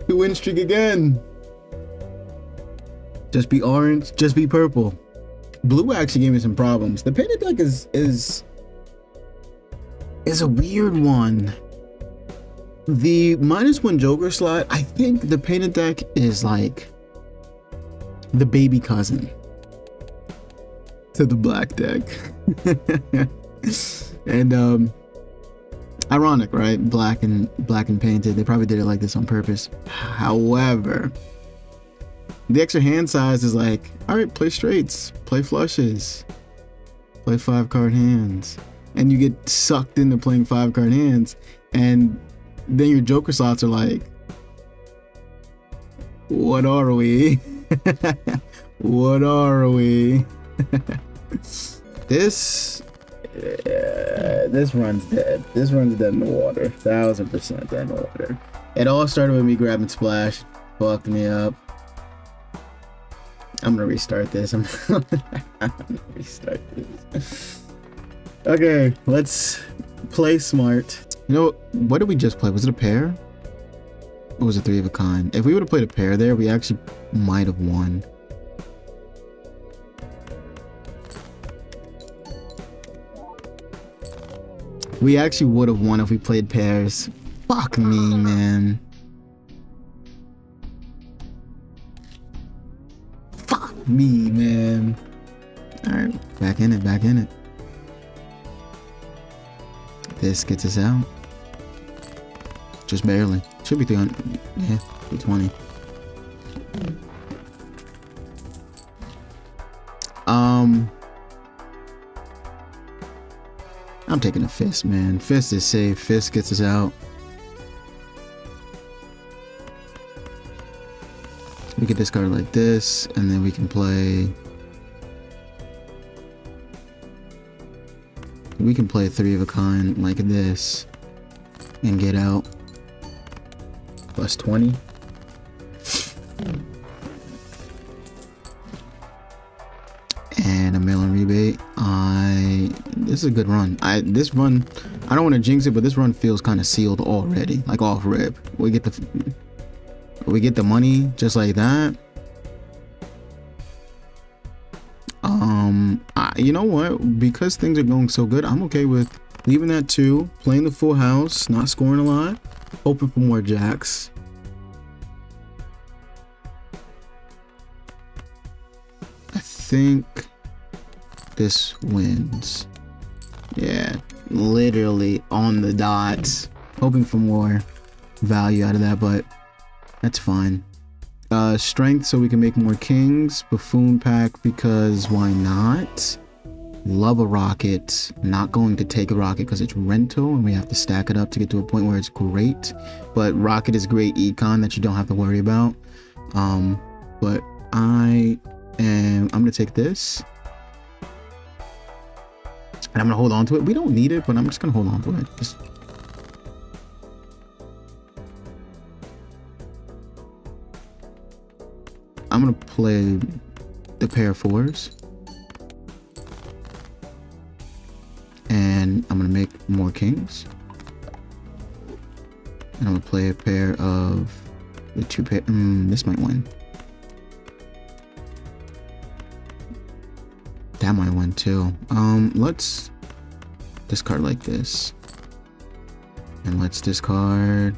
2-win streak again. Just be orange, just be purple. Blue actually gave me some problems. The painted deck is a weird one. The -1 Joker slot, I think the painted deck is like the baby cousin to the black deck. And ironic, right? Black and painted. They probably did it like this on purpose. However, the extra hand size is like, all right, play straights, play flushes, play 5-card hands, and you get sucked into playing 5-card hands, and then your Joker slots are like, what are we? What are we? This run's dead. This run's dead in the water. 1000% dead in the water. It all started with me grabbing Splash. Fucked me up. I'm gonna restart this. I'm gonna restart this. Okay, let's play smart. You know, what did we just play? Was it a pair? Or was it 3 of a kind? If we would have played a pair there, we actually might have won. We actually would have won if we played pairs. Fuck me, man. Fuck me, man. Alright, back in it, back in it. This gets us out. Just barely. Should be 300. Yeah, 320. I'm taking a fist, man. Fist is safe. Fist gets us out. We can discard like this, and then we can play. We can play 3 of a kind like this and get out. Plus 20. And a mail-in rebate. This is a good run. This run, I don't want to jinx it, but this run feels kind of sealed already, like off rip. We get the money just like that. You know what? Because things are going so good, I'm okay with leaving that 2, playing the full house, not scoring a lot, hoping for more jacks. I think this wins. Yeah, literally on the dots. Hoping for more value out of that, but that's fine. Strength so we can make more kings. Buffoon pack because why not? Love a rocket. Not going to take a rocket because it's rental and we have to stack it up to get to a point where it's great. But rocket is great econ that you don't have to worry about. But I'm gonna take this. And I'm gonna hold on to it. We don't need it, but I'm just gonna hold on to it. I'm gonna play the pair of 4s. And I'm gonna make more kings. And I'm gonna play a pair of the 2 pair. This might win. That might win too. Let's discard like this. And let's discard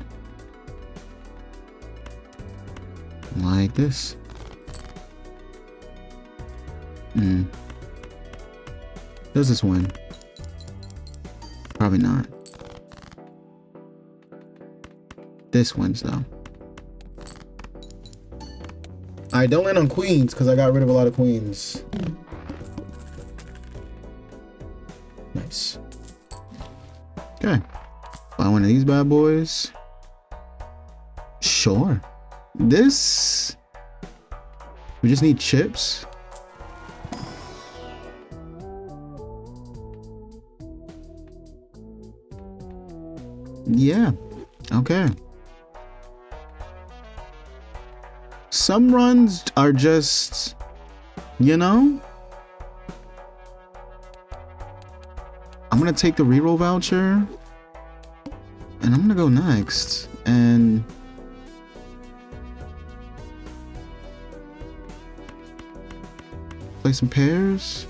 like this. Does this win? Probably not. This wins though. Alright, don't land on queens because I got rid of a lot of queens. Nice. Okay. Buy one of these bad boys. Sure. This. We just need chips. Yeah. Okay. Some runs are just, you know. I'm gonna take the reroll voucher and I'm gonna go next, and Play some pairs.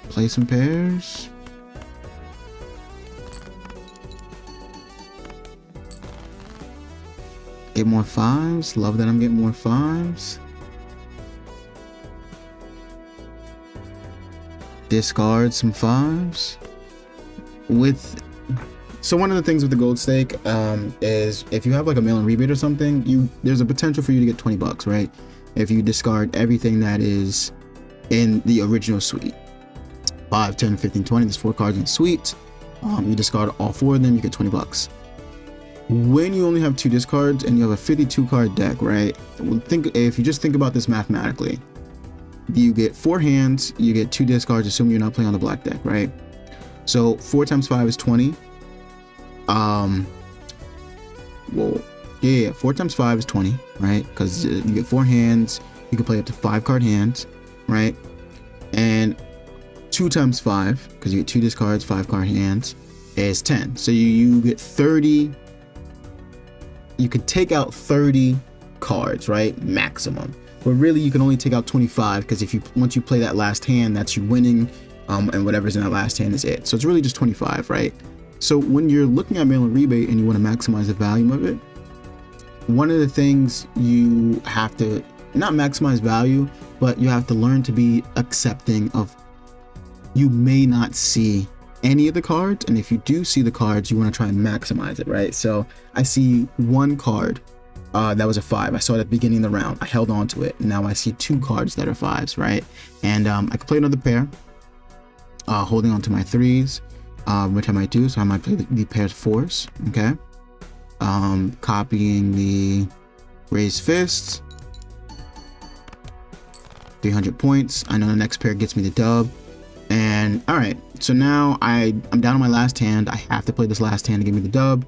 Play some pairs. Get more fives. Love that I'm getting more fives. Discard some fives. So one of the things with the gold stake is if you have like a mail-in rebate or something, there's a potential for you to get 20 bucks, right? If you discard everything that is in the original suite. 5, 10, 15, 20, there's 4 cards in the suite. You discard all 4 of them, you get 20 bucks. When you only have 2 discards and you have a 52 card deck, right? If you just think about this mathematically, you get 4 hands, you get 2 discards, assuming you're not playing on the black deck, right? So 4 times 5 is 20. 4 times 5 is 20, right? Because you get 4 hands, you can play up to 5 card hands, right? And 2 times 5, because you get 2 discards, 5 card hands, is 10. So you get 30. You could take out 30 cards, right? Maximum. But really, you can only take out 25 because once you play that last hand, that's you winning, and whatever's in that last hand is it. So it's really just 25, right? So when you're looking at mail-in rebate and you want to maximize the value of it, one of the things you have to not maximize value, but you have to learn to be accepting of you may not see any of the cards, and if you do see the cards, you want to try and maximize it, right? So I see 1 card that was a 5. I saw it at the beginning of the round. I held on to it. Now I see 2 cards that are 5s, right? And I could play another pair, holding on to my 3s, which I might do. So I might play the pairs 4s, okay? Copying the raised fists, 300 points. I know the next pair gets me the dub. And all right, so now I'm down on my last hand. I have to play this last hand to give me the dub.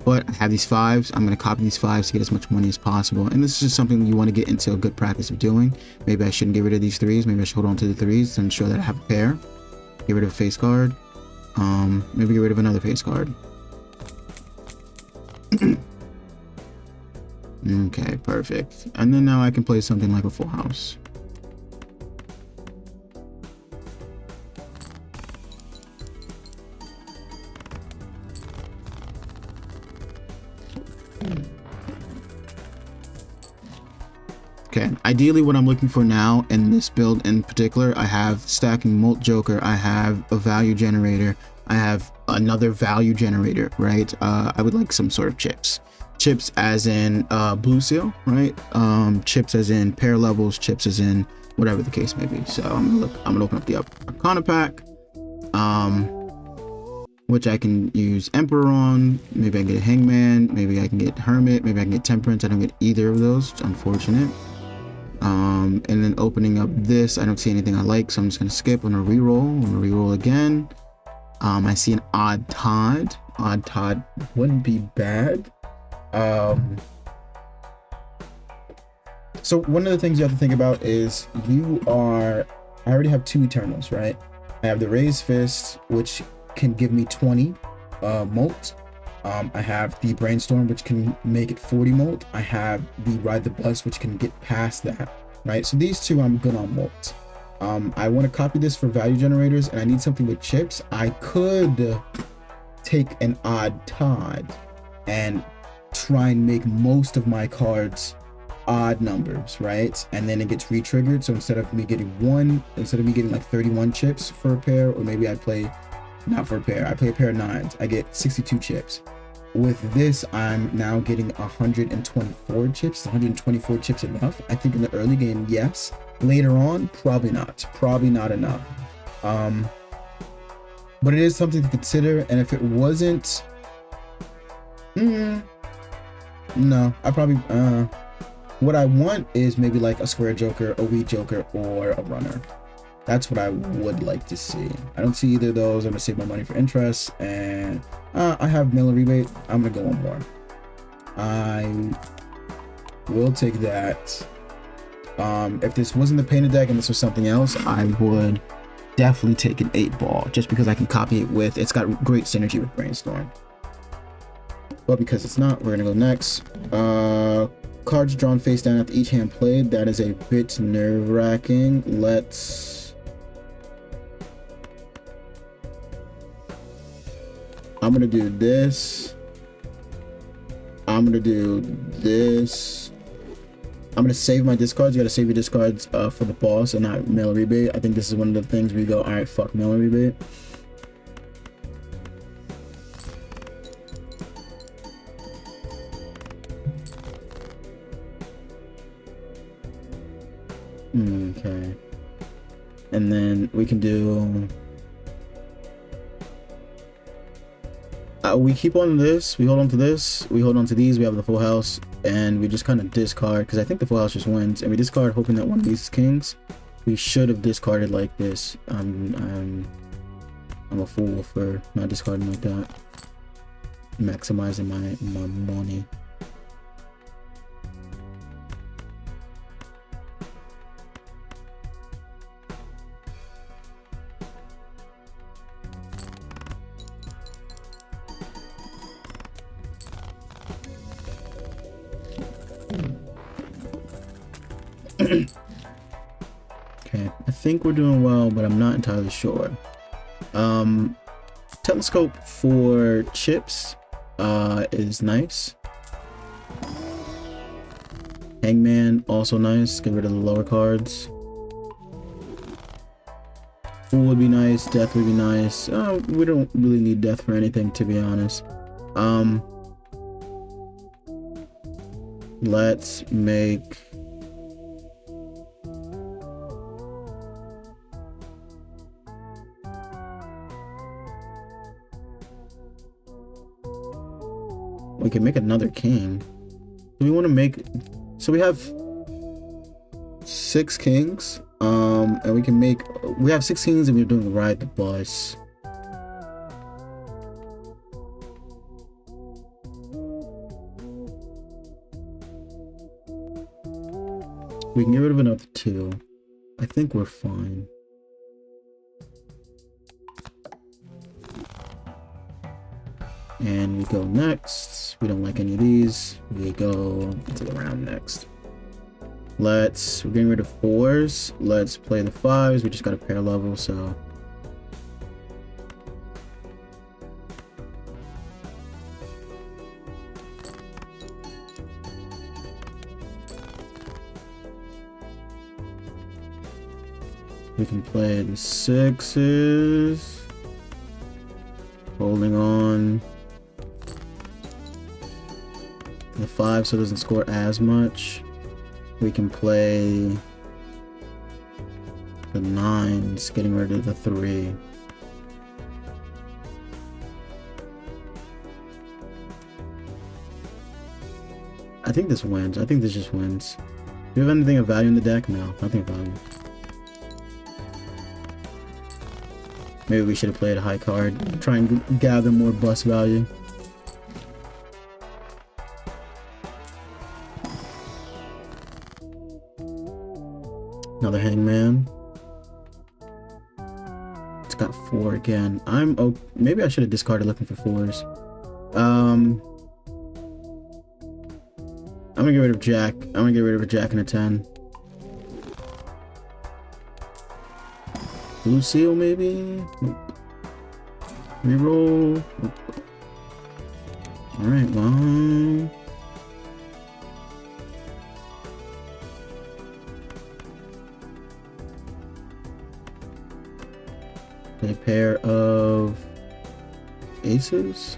But I have these 5s. I'm going to copy these 5s to get as much money as possible. And this is just something you want to get into a good practice of doing. Maybe I shouldn't get rid of these 3s. Maybe I should hold on to the 3s to ensure that I have a pair. Get rid of a face card. Maybe get rid of another face card. Okay, perfect. And then now I can play something like a full house. Okay, ideally what I'm looking for now in this build in particular, I have stacking Molt Joker, I have a value generator, I have another value generator, right? I would like some sort of chips. Chips as in blue seal, right? Chips as in pair levels, chips as in whatever the case may be. So I'm gonna open up the Arcana pack, which I can use Emperor on. Maybe I can get a Hangman, maybe I can get Hermit, maybe I can get Temperance. I don't get either of those, it's unfortunate. And then opening up this, I don't see anything I like, so I'm just gonna skip. I'm gonna reroll again. I see an Odd Todd. Odd Todd wouldn't be bad. So one of the things you have to think about is I already have 2 Eternals, right? I have the Raised Fist, which can give me 20 molt. I have the Brainstorm, which can make it 40 molt. I have the Ride the Bus, which can get past that, right? So these 2 I'm good on molt. I want to copy this for value generators, and I need something with chips. I could take an Odd Todd and try and make most of my cards odd numbers, right? And then it gets re-triggered. So instead of me getting like 31 chips for a pair, or maybe I play not for a pair, I play a pair of 9s, I get 62 chips. With this, I'm now getting 124 chips. 124 chips enough? I think in the early game, yes. Later on, probably not enough. But it is something to consider, and if it wasn't, no, I probably what I want is maybe like a square joker, a wheat joker, or a runner. That's what I would like to see. I don't see either of those. I'm gonna save my money for interest, and I have mail-in rebate. I'm gonna go one more. I will take that. If this wasn't the painted deck and this was something else, I would definitely take an 8-ball, just because I can copy it with, it's got great synergy with Brainstorm. But because it's not, we're gonna go next. Cards drawn face down after each hand played. That is a bit nerve-wracking. I'm gonna do this. I'm gonna do this. I'm gonna save my discards. You gotta save your discards for the boss and not mail rebate. I think this is one of the things we go, all right, fuck mail rebate. Okay. And then we can do... we keep on this, we hold on to this, we hold on to these, we have the full house, and we just kind of discard, because I think the full house just wins, and we discard hoping that one of these is kings. We should have discarded like this. I'm a fool for not discarding like that. Maximizing my money. Okay, I think we're doing well, but I'm not entirely sure. Telescope for chips is nice. Hangman, also nice. Get rid of the lower cards. Fool would be nice. Death would be nice. We don't really need death for anything, to be honest. Let's make... We can make another king. Do we want to make... So we have 6 kings. And we can make... We have 6 kings and we're doing ride the bus. We can get rid of another 2. I think we're fine. And we go next. We don't like any of these. We go to the round next. We're getting rid of 4s. Let's play the 5s. We just got a pair level, so. We can play the 6s. Holding on. The 5 so it doesn't score as much. We can play the 9s, getting rid of the 3. I think this wins. I think this just wins. Do you have anything of value in the deck? No, nothing of value. Maybe we should have played a high card. Try and gather more bus value. Another hangman. It's got 4 again. Maybe I should have discarded looking for 4s. I'm gonna get rid of Jack. I'm gonna get rid of a Jack and a 10. Blue seal maybe? Reroll. Alright, well. A pair of aces.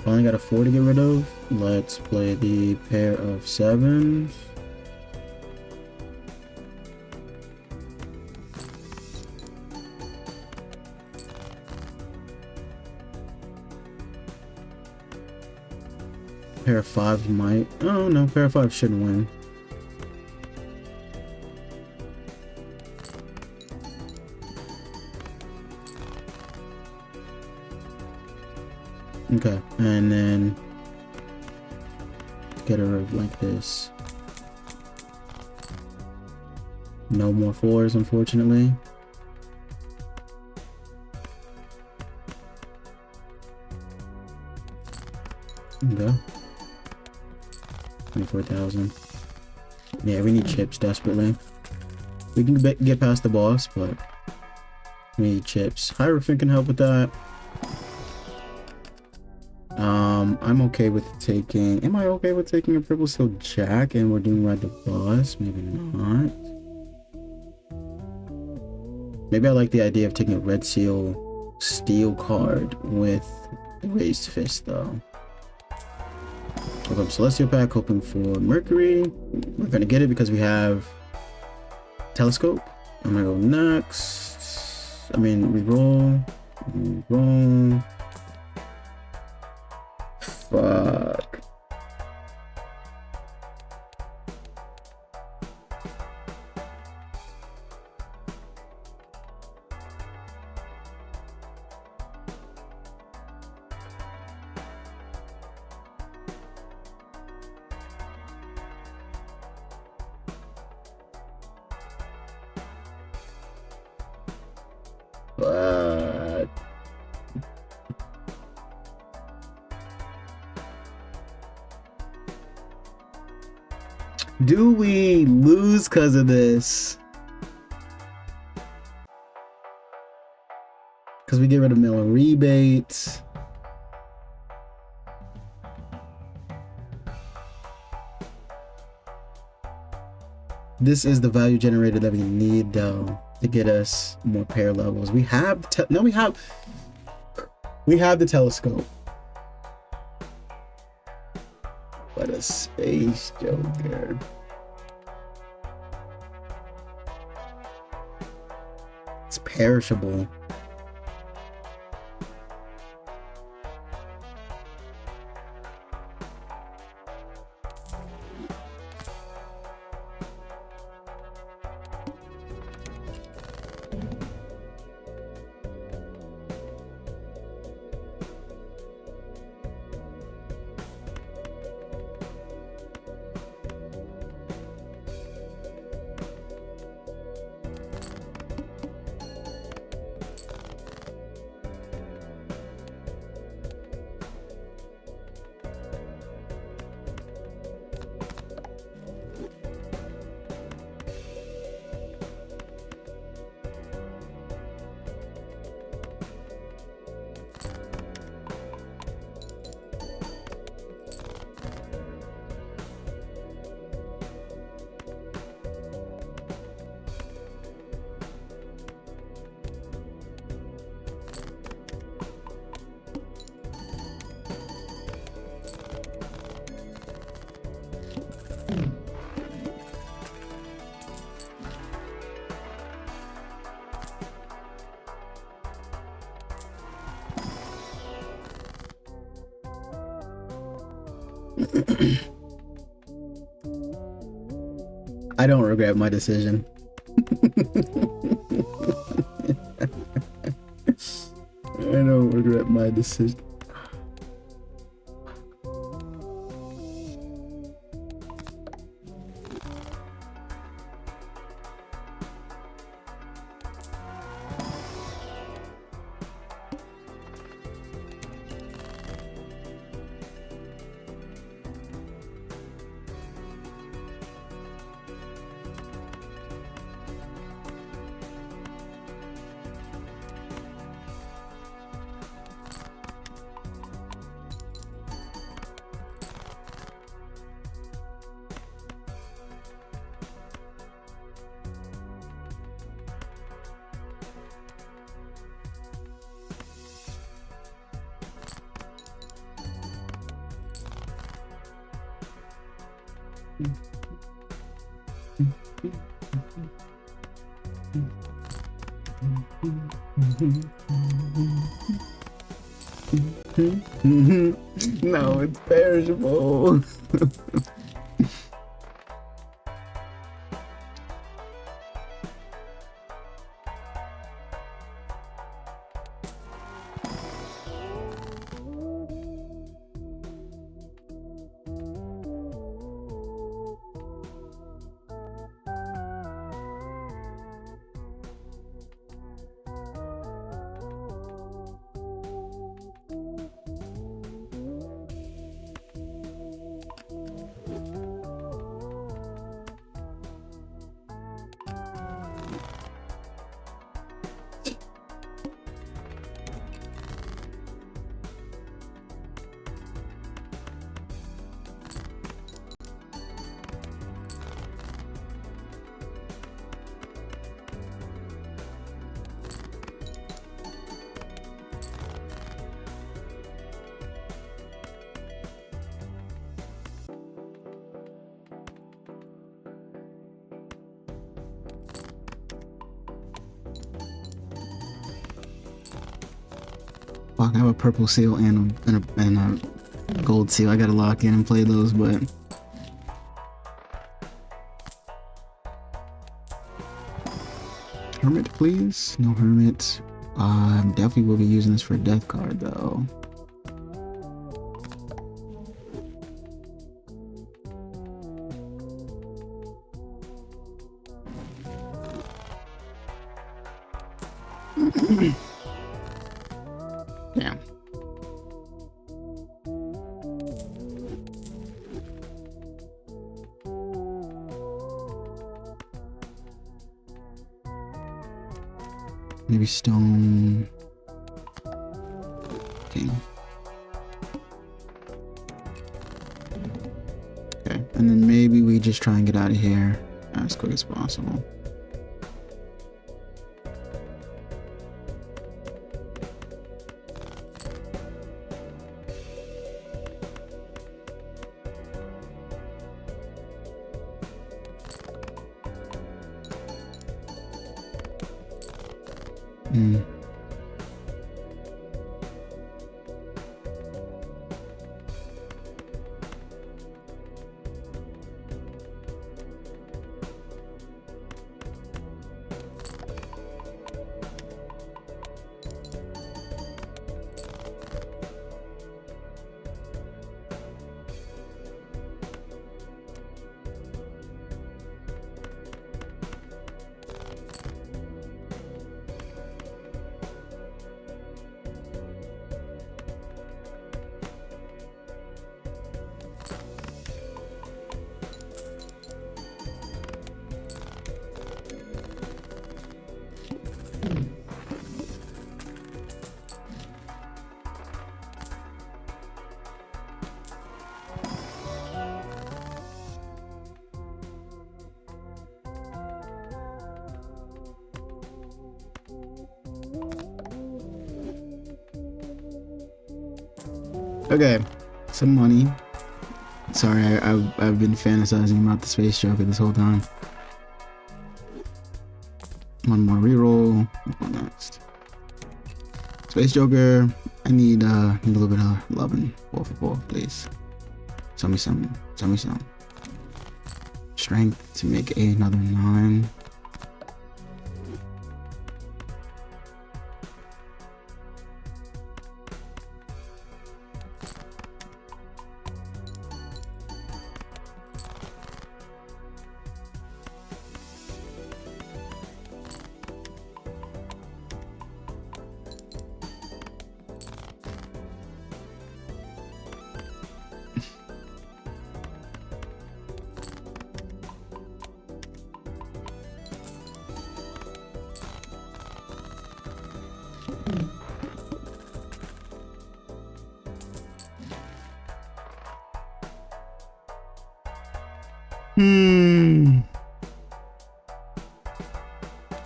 Finally got a 4 to get rid of. Let's play the pair of 7s. Pair of 5s might. Oh no, pair of 5s shouldn't win. Okay, and then get rid of like this. No more 4s, unfortunately. Okay. 24,000. Yeah, we need chips desperately. We can get past the boss, but we need chips. Hierophant can help with that. I'm okay with taking... Am I okay with taking a purple steel jack and we're doing ride the bus? Maybe not. Maybe I like the idea of taking a red seal steel card with the raised fist though. Okay, Celestial Pack, hoping for Mercury. We're gonna get it because we have Telescope. I'm gonna go next. I mean, reroll. Reroll. Fuck. Fuck. Do we lose because of this? Because we get rid of mail rebates. This is the value generator that we need though to get us more pair levels. We have we have the telescope. What a space joker. It's perishable. I don't regret my decision. I don't regret my decision. No, it's perishable. Fuck, I have a purple seal and a gold seal. I gotta lock in and play those, but hermit, please. No hermit. Definitely will be using this for a death card though. Damn. Maybe stone. Okay. Okay, and then maybe we just try and get out of here as quick as possible. Okay, some money. Sorry, I've been fantasizing about the space joker this whole time. One more reroll. What next? Space joker. I need a little bit of loving. 4 for 4, please. Tell me something. Tell me something. Strength to make another 9.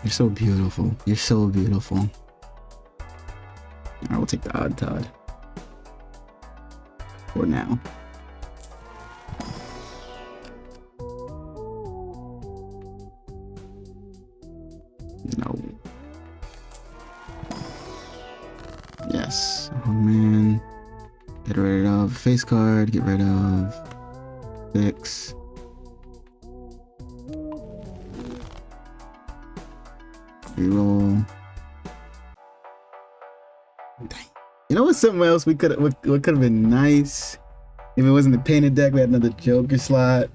You're so beautiful. You're so beautiful. I will take the odd Todd. For now. No. Yes. Oh man. Get rid of face card. Get rid of 6. Reroll. You know what's something else we could what could have been nice if it wasn't the painted deck? We had another Joker slot.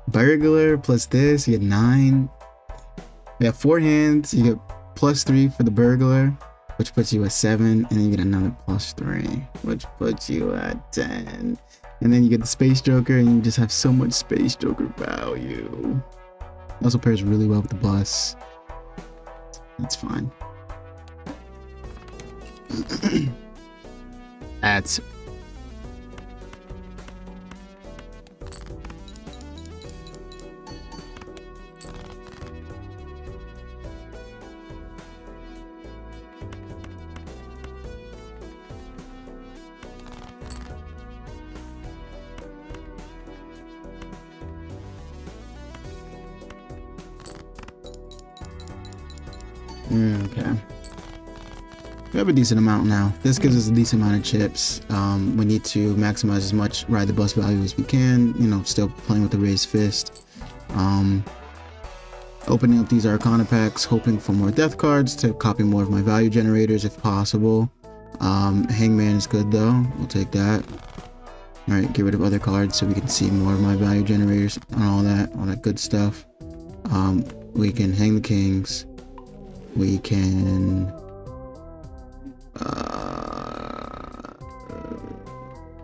Burglar plus this, you get 9. We have 4 hands. You get +3 for the burglar, which puts you at 7, and then you get another +3, which puts you at 10. And then you get the Space Joker, and you just have so much Space Joker value. It also pairs really well with the bus. That's fine. That's okay. We have a decent amount now. This gives us a decent amount of chips. We need to maximize as much ride the bus value as we can. You know, still playing with the raised fist. Opening up these Arcana packs, hoping for more death cards to copy more of my value generators if possible. Hangman is good though. We'll take that. Alright, get rid of other cards so we can see more of my value generators and all that good stuff. We can hang the kings. We can...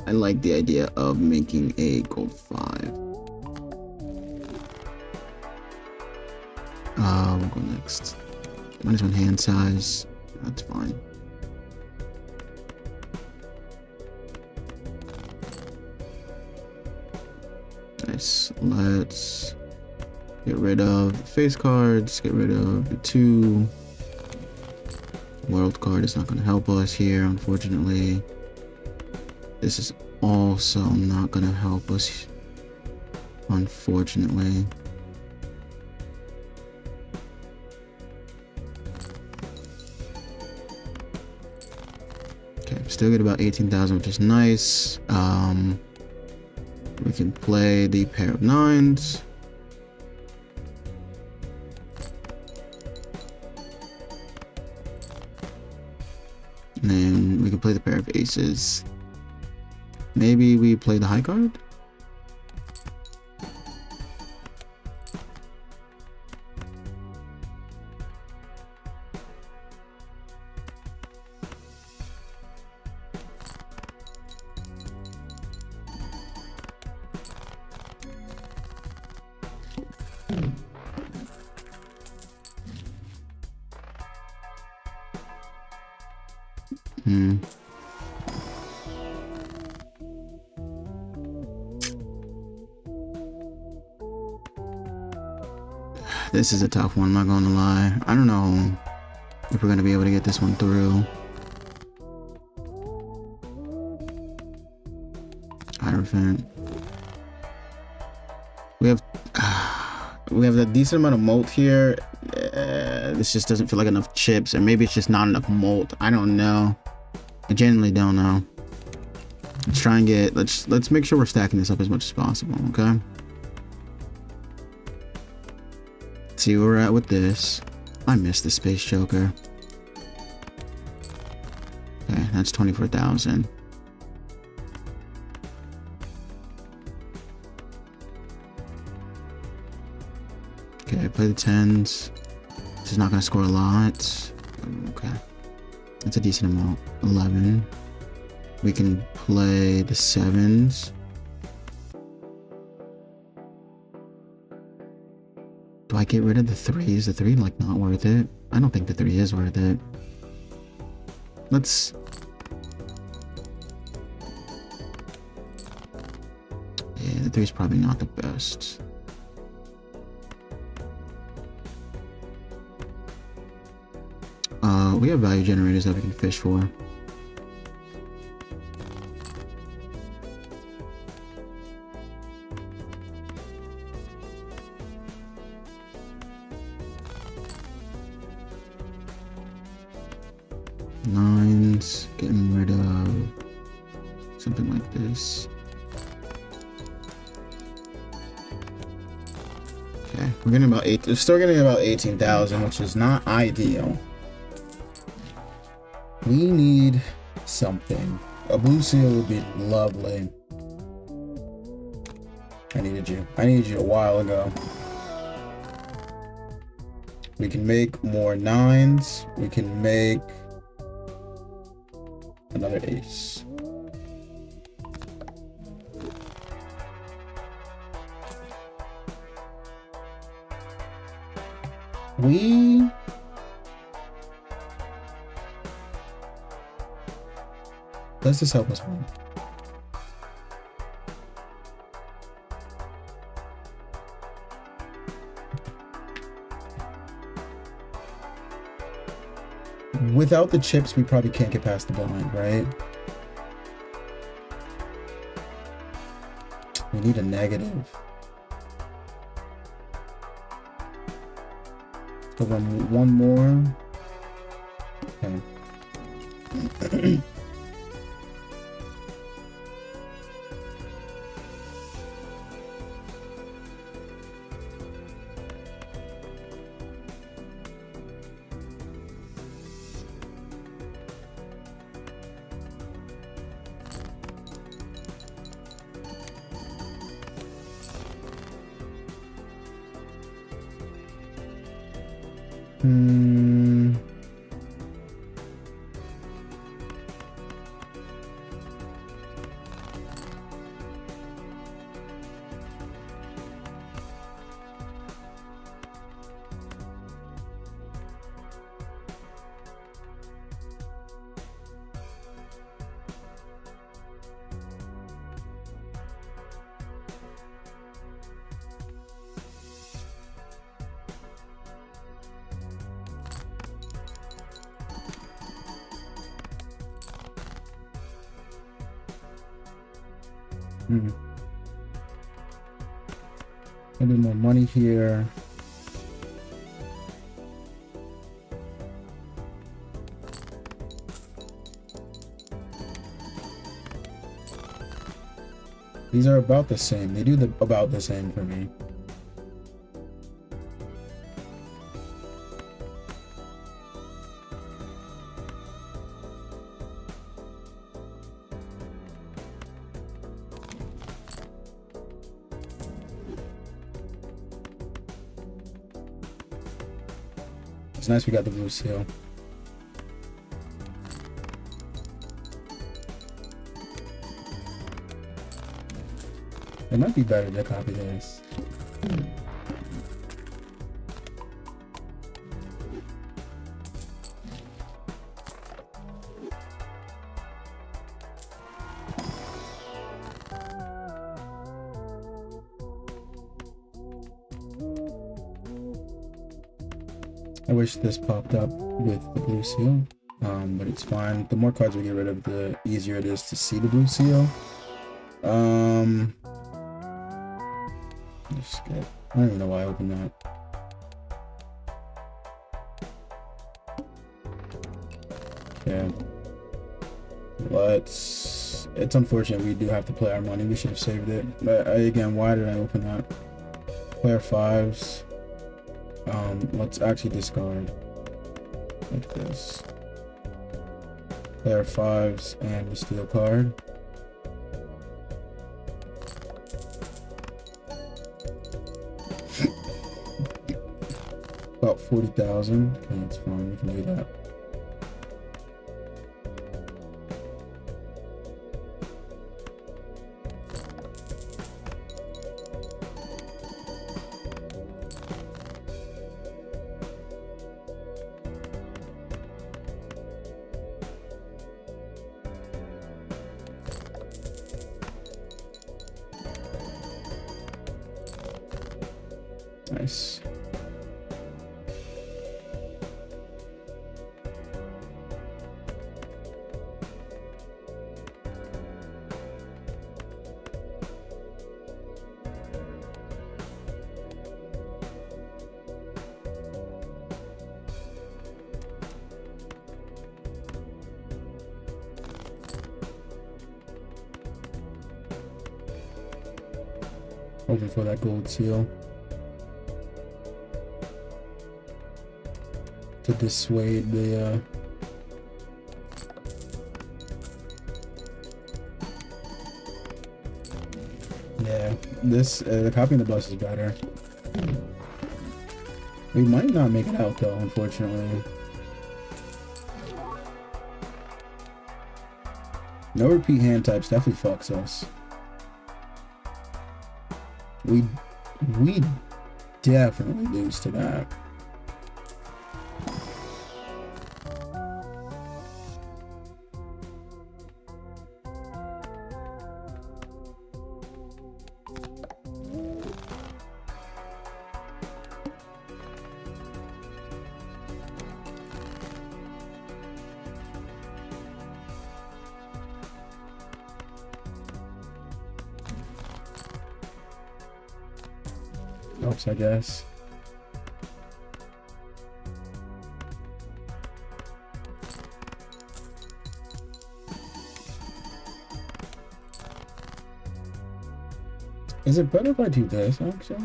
I like the idea of making a gold 5. We'll go next. -1 hand size. That's fine. Nice. Let's get rid of face cards. Get rid of the 2. World card is not going to help us here, unfortunately. This is also not going to help us, unfortunately. Okay, still get about 18,000, which is nice. We can play the pair of 9s. And then we can play the pair of aces. Maybe we play the high card? This is a tough one, I'm not gonna lie. I don't know if we're gonna be able to get this one through. Hierophant. We have a decent amount of molt here. This just doesn't feel like enough chips, or maybe it's just not enough molt. I don't know. I genuinely don't know. Let's try and get, let's make sure we're stacking this up as much as possible, okay? Let's see where we're at with this. I missed the space choker. Okay, that's 24,000. Okay, play the 10s. This is not gonna score a lot. Okay. That's a decent amount. 11. We can play the 7s. Do I get rid of the 3? Is the 3 like not worth it? I don't think the 3 is worth it. Let's... Yeah, the 3 is probably not the best. We have value generators that we can fish for. Nines, getting rid of something like this. Okay, we're getting about we're still getting about 18,000, which is not ideal. We need something. A blue seal would be lovely. I needed you. I needed you a while ago. We can make more 9s. We can make another ace. Let's just help us win. Without the chips, we probably can't get past the blind, right? We need a negative. So one more. Okay. A bit more money here. These are about the same. They do about the same for me. It's nice we got the blue seal. It might be better to copy this. I wish this popped up with the blue seal, but it's fine. The more cards we get rid of, the easier it is to see the blue seal. Just get, I don't even know why I opened that. Yeah. It's unfortunate we do have to play our money. We should have saved it. But again, why did I open that? Player 5s. Let's actually discard like this. Player 5s and the steel card. About 40,000. Okay, that's fine. We can do that. Nice. Hoping for that gold seal to dissuade the yeah, this the copying the bus is better. We might not make it out though, unfortunately. No repeat hand types definitely fucks us. We definitely lose to that. Helps, I guess. Is it better if I do this, actually?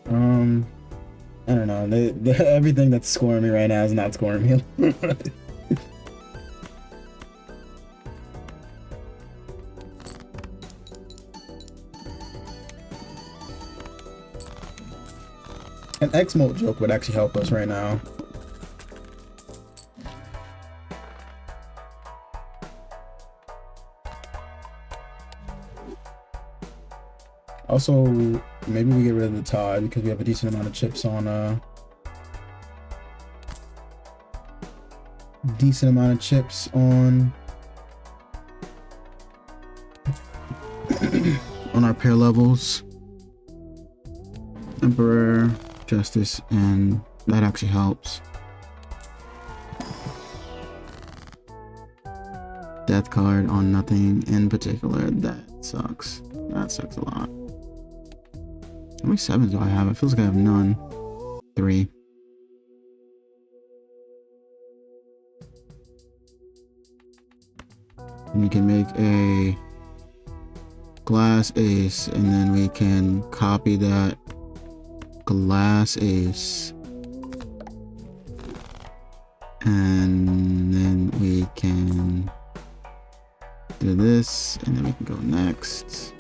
I don't know. Everything that's scoring me right now is not scoring me. An X-Mode joke would actually help us right now. Also, maybe we get rid of the tie because we have a decent amount of chips on on our pair levels. Emperor, Justice, and that actually helps. Death card on nothing in particular. That sucks. That sucks a lot. How many sevens do I have? It feels like I have none. 3. We can make a glass ace, and then we can copy that glass ace, and then we can do this, and then we can go next.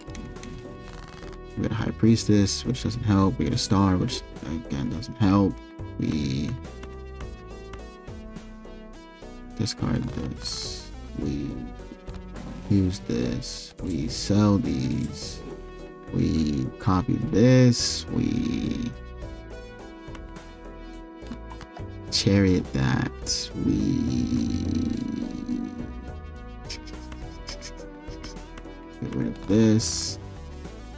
We get a High Priestess, which doesn't help. We get a Star, which again doesn't help. We discard this. We use this. We sell these. We copy this. We chariot that. We get rid of this.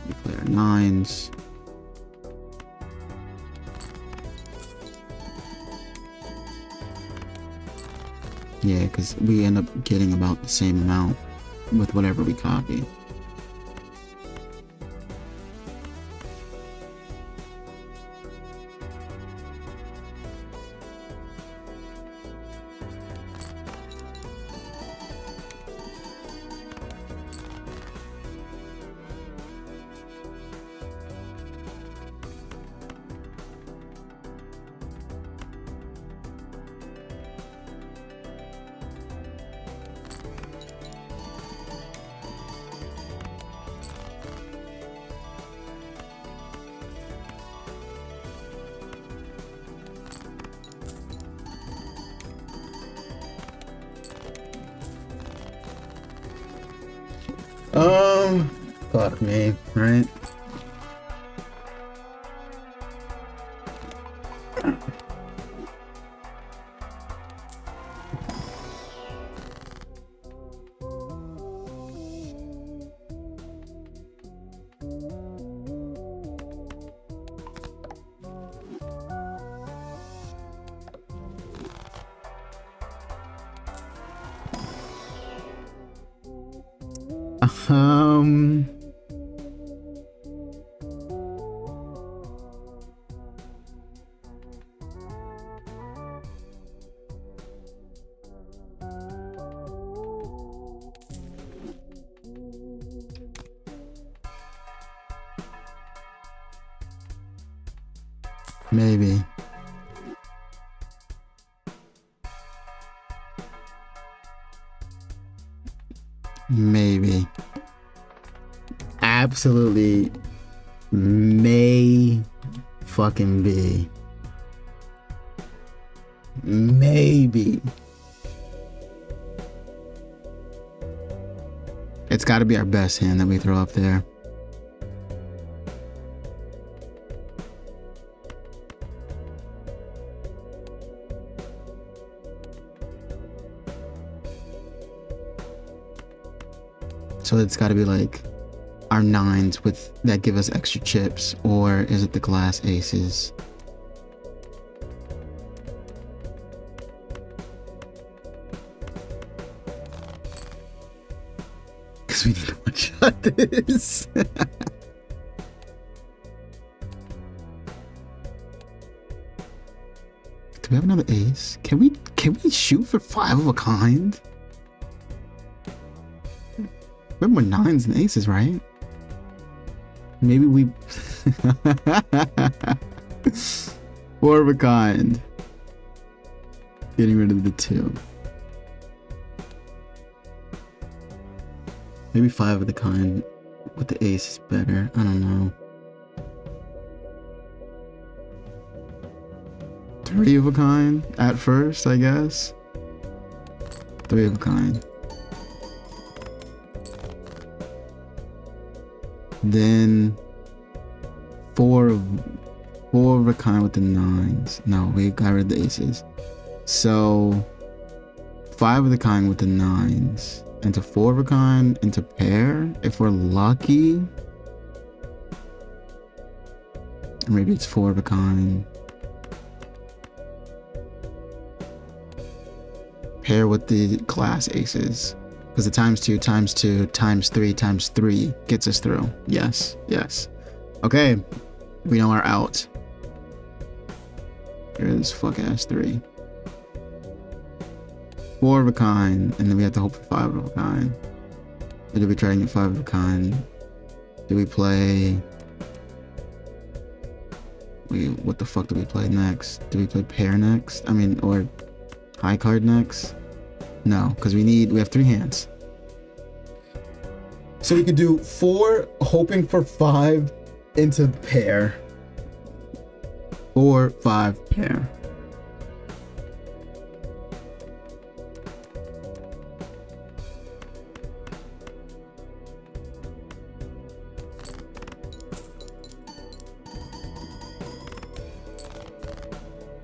We play our 9s. Yeah, because we end up getting about the same amount with whatever we copy. Fuck me, right? Maybe. Maybe. Absolutely may fucking be. Maybe. It's got to be our best hand that we throw up there. So it's got to be like our 9s with that give us extra chips, or is it the glass aces? Because we need to one-shot this. another ace. Can we shoot for 5 of a kind? Remember 9s and aces, right? Maybe we 4 of a kind. Getting rid of the 2. Maybe 5 of the kind with the ace is better. I don't know. 3 of a kind at first, I guess. 3 of a kind. Then 4 of a kind with the 9s. No, we got rid of the aces. So 5 of the kind with the 9s. Into 4 of a kind, into pair, if we're lucky. Or maybe it's 4 of a kind. Pair with the class aces. Because the times 2, times 2, times 3, times 3 gets us through. Yes, yes. Okay, we know our out. Here's fuck ass 3. 4 of a kind, and then we have to hope for 5 of a kind. Or do we try to get 5 of a kind? Do we play... what the fuck do we play next? Do we play pair next? I mean, or high card next? No, because we have 3 hands. So we could do 4, hoping for 5 into pair. 4, 5, pair.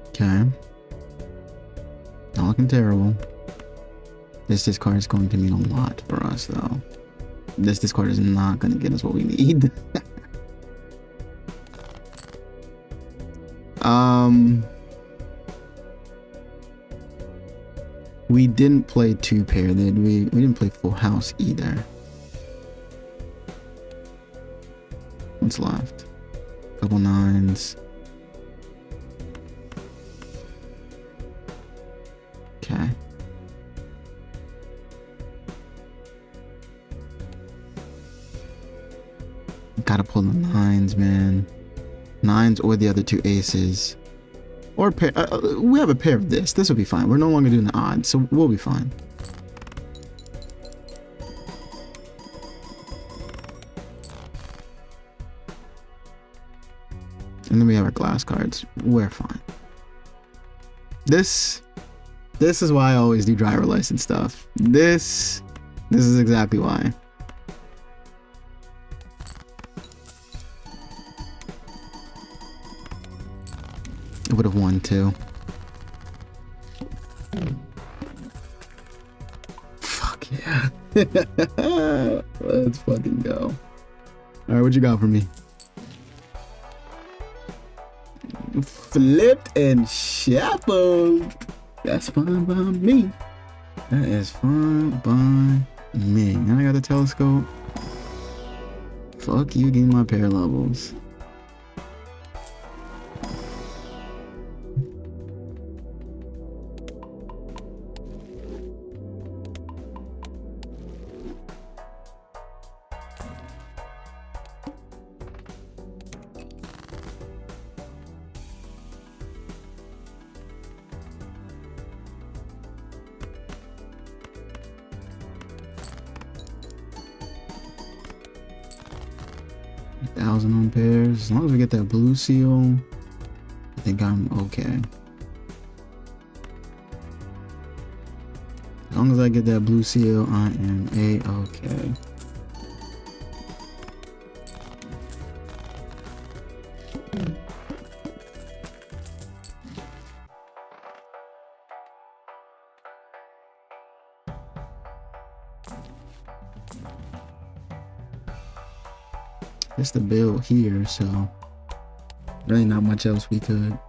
Okay. Not looking terrible. This discard is going to mean a lot for us, though. This discard is not going to get us what we need. We didn't play 2 pair, did we? We didn't play full house either. What's left? Couple 9s. Okay. Gotta pull the 9s, man. 9s or the other 2 aces. Or pair. We have a pair of this. This will be fine. We're no longer doing the odds, so we'll be fine. And then we have our glass cards. We're fine. This is why I always do driver license stuff. This is exactly why. I would have won too. Fuck yeah. Let's fucking go. Alright, what you got for me? Flipped and shuffled. That's fine by me. That is fine by me. And I got the telescope. Fuck you, getting my pair levels. $1,000 on pairs. As long as we get that blue seal, I think I'm okay. As long as I get that blue seal, I am A-okay. It's the bill here, so really not much else we could.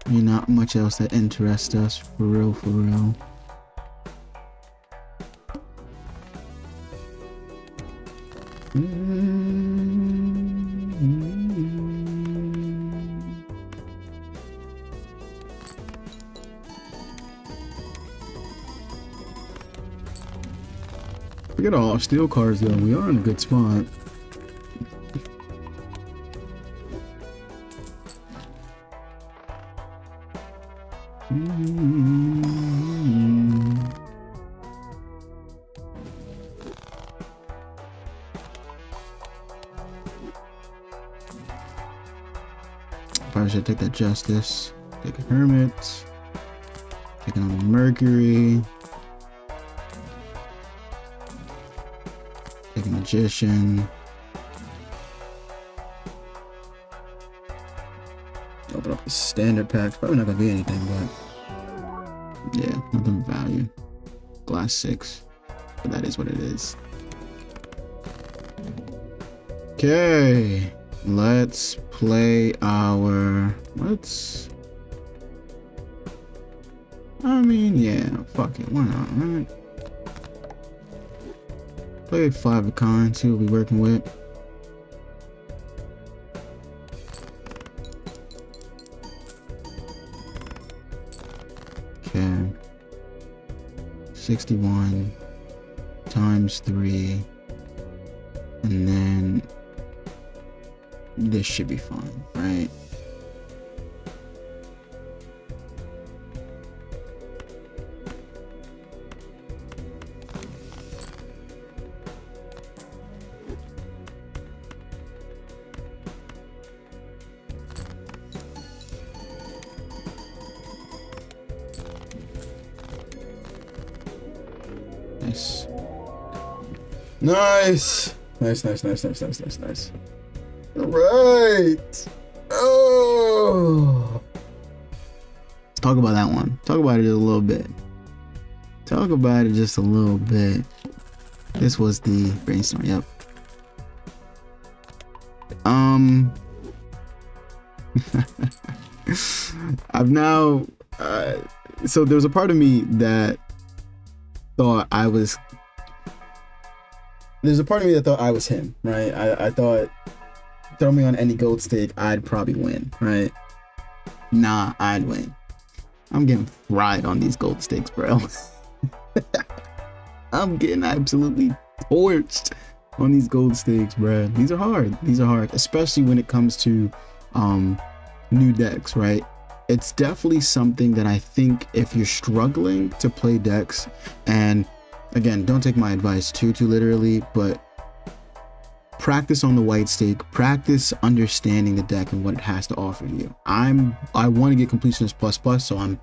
Really not much else that interests us, for real, for real. Forget all steel cards though. We are in a good spot. Probably should take that Justice. Take a Hermit. Take another Mercury. Take a Magician. Open up the standard packs. Probably not gonna be anything, but yeah, nothing of value. Glass 6. But that is what it is. Okay. Let's play our... I mean, yeah, fuck it, why not, right? Play 5 of Kind, see what we're working with. Okay. 61 times 3. And then this should be fine, right? Nice. Nice. Nice. All right. Oh. Let's talk about that one. Talk about it a little bit. Talk about it just a little bit. This was the brainstorm. Yep. I've now. So there was a part of me that thought I was. There's a part of me that thought I was him, right? I thought, throw me on any gold stake, I'd probably win, right? Nah, I'd win. I'm getting fried on these gold stakes, bro. I'm getting absolutely torched on these gold stakes, bro. These are hard. These are hard, especially when it comes to new decks, right? It's definitely something that I think if you're struggling to play decks, and again, don't take my advice too literally, but practice on the white stake, practice understanding the deck and what it has to offer you. I want to get completionist plus, so I'm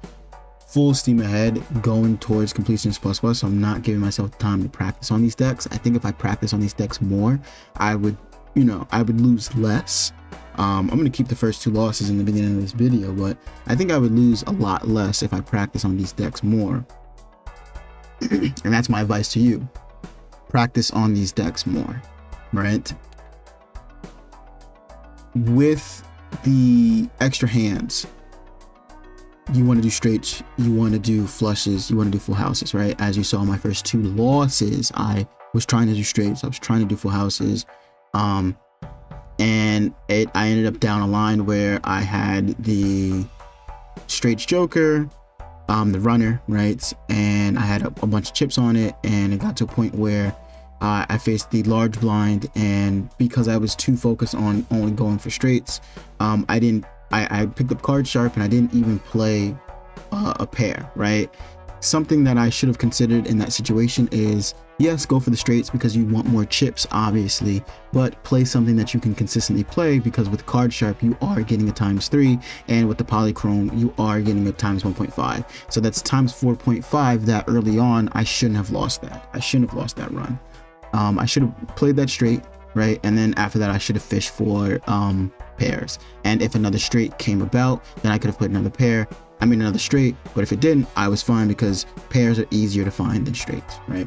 full steam ahead going towards completionist plus, so I'm not giving myself time to practice on these decks. I think if I practice on these decks more, I would lose less. I'm going to keep the first 2 losses in the beginning of this video, but I think I would lose a lot less if I practice on these decks more. And that's my advice to you. Practice on these decks more, right? With the extra hands, you want to do straights, you want to do flushes, you want to do full houses, right? As you saw, my first 2 losses, I was trying to do straights, I was trying to do full houses, and I ended up down a line where I had the straights joker, the runner, right, and I had a bunch of chips on it, and it got to a point where I faced the large blind, and because I was too focused on only going for straights, I picked up card sharp and I didn't even play a pair, right? Something that I should have considered in that situation is, yes, go for the straights because you want more chips, obviously, but play something that you can consistently play, because with card sharp you are getting a ×3, and with the polychrome you are getting a ×1.5. So that's ×4.5 that early on I shouldn't have lost that. I shouldn't have lost that run. I should have played that straight, right? And then after that I should have fished for pairs. And if another straight came about, then I could have played another pair. I mean another straight, but if it didn't, I was fine because pairs are easier to find than straights, right?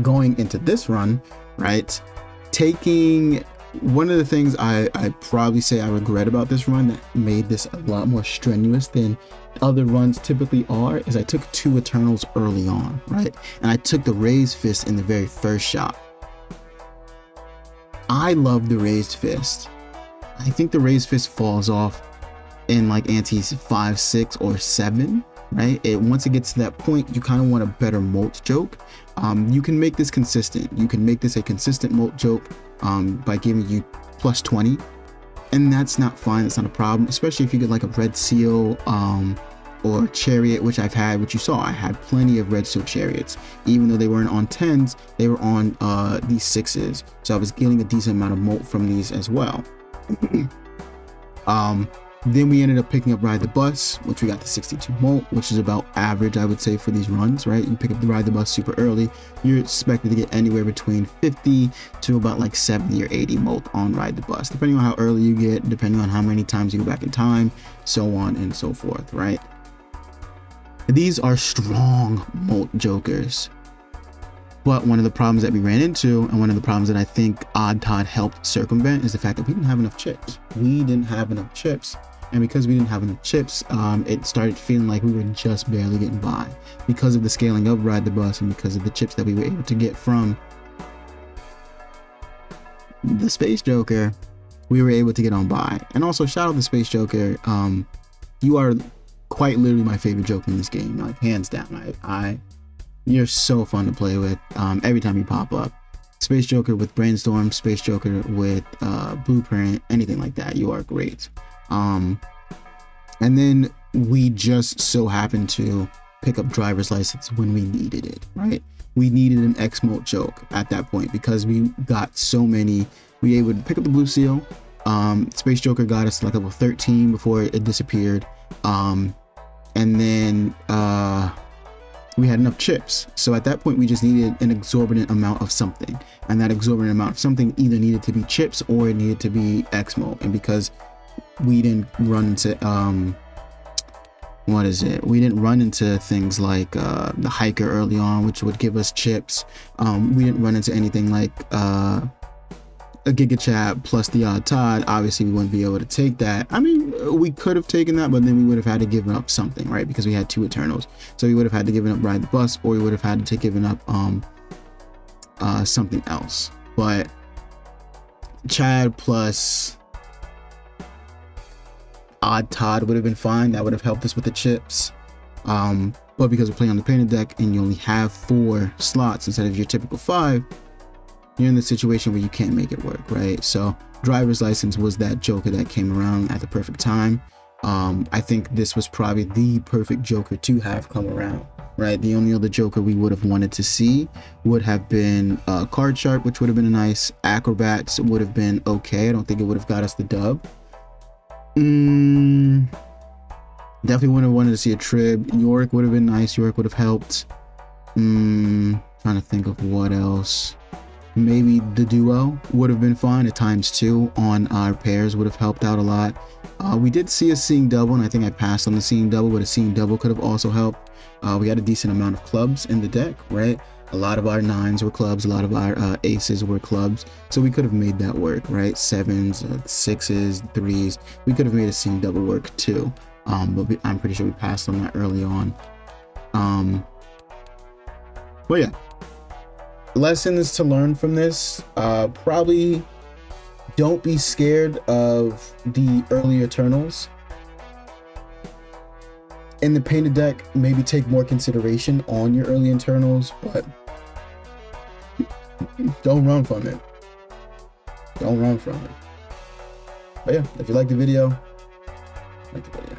Going into this run, right, taking one of the things I probably say I regret about this run that made this a lot more strenuous than other runs typically are, is I took 2 Eternals early on, right? And I took the Raised Fist in the very first shot. I love the Raised Fist. I think the Raised Fist falls off in like antes 5, 6, or 7, right? Once it gets to that point, you kind of want a better molt joke. You can make this consistent. You can make this a consistent molt joke by giving you plus 20, and that's not fine. That's not a problem, especially if you get like a red seal or chariot, which I've had, which you saw. I had plenty of red seal chariots. Even though they weren't on 10s, they were on these 6s. So I was getting a decent amount of molt from these as well. Then we ended up picking up Ride the Bus, which we got the 62 molt, which is about average, I would say, for these runs, right? You pick up the Ride the Bus super early, you're expected to get anywhere between 50 to about like 70 or 80 molt on Ride the Bus, depending on how early you get, depending on how many times you go back in time, so on and so forth, right? These are strong molt jokers. But one of the problems that we ran into, and one of the problems that I think Odd Todd helped circumvent, is the fact that we didn't have enough chips. We didn't have enough chips. And because we didn't have enough chips, it started feeling like we were just barely getting by. Because of the scaling of Ride the Bus and because of the chips that we were able to get from the Space Joker, we were able to get on by. And also, shout out to Space Joker. You are quite literally my favorite Joker in this game, like hands down. You're so fun to play with every time you pop up. Space Joker with Brainstorm, Space Joker with Blueprint, anything like that, you are great. And then we just so happened to pick up driver's license when we needed it, right? We needed an X-Molt joke at that point because we got so many. We were able to pick up the blue seal. Space Joker got us to like level 13 before it disappeared. And then we had enough chips. So at that point, we just needed an exorbitant amount of something. And that exorbitant amount of something either needed to be chips or it needed to be X-Molt. And because we didn't run into we didn't run into things like the hiker early on, which would give us chips. We didn't run into anything like a Giga Chat plus the Odd Todd. Obviously we wouldn't be able to take that. I mean, we could have taken that, but then we would have had to give up something, right? Because we had 2 Eternals. So we would have had to give up Ride the Bus, or we would have had to given up something else. But Chad plus Odd Todd would have been fine. That would have helped us with the chips. But because we're playing on the painted deck and you only have 4 slots instead of your typical 5, you're in the situation where you can't make it work, right? So driver's license was that Joker that came around at the perfect time. I think this was probably the perfect Joker to have come around, right? The only other Joker we would have wanted to see would have been Card Sharp, which would have been a nice. Acrobats would have been okay. I don't think it would have got us the dub. Definitely would have wanted to see a Trib. Yorick would have been nice. Yorick would have helped. Trying to think of what else. Maybe the duo would have been fine. A ×2 on our pairs would have helped out a lot. We did see a Seeing Double, and I think I passed on the Seeing Double, but a Seeing Double could have also helped. We had a decent amount of clubs in the deck, right? A lot of our 9s were clubs, a lot of our aces were clubs, so we could have made that work, right? 7s, 6s, 3s. We could have made a Seeing Double work too, but I'm pretty sure we passed on that early on. But yeah. Lessons to learn from this, probably don't be scared of the early Eternals. In the painted deck, maybe take more consideration on your early Eternals, but don't run from it. Don't run from it. But yeah, if you like the video, like the video.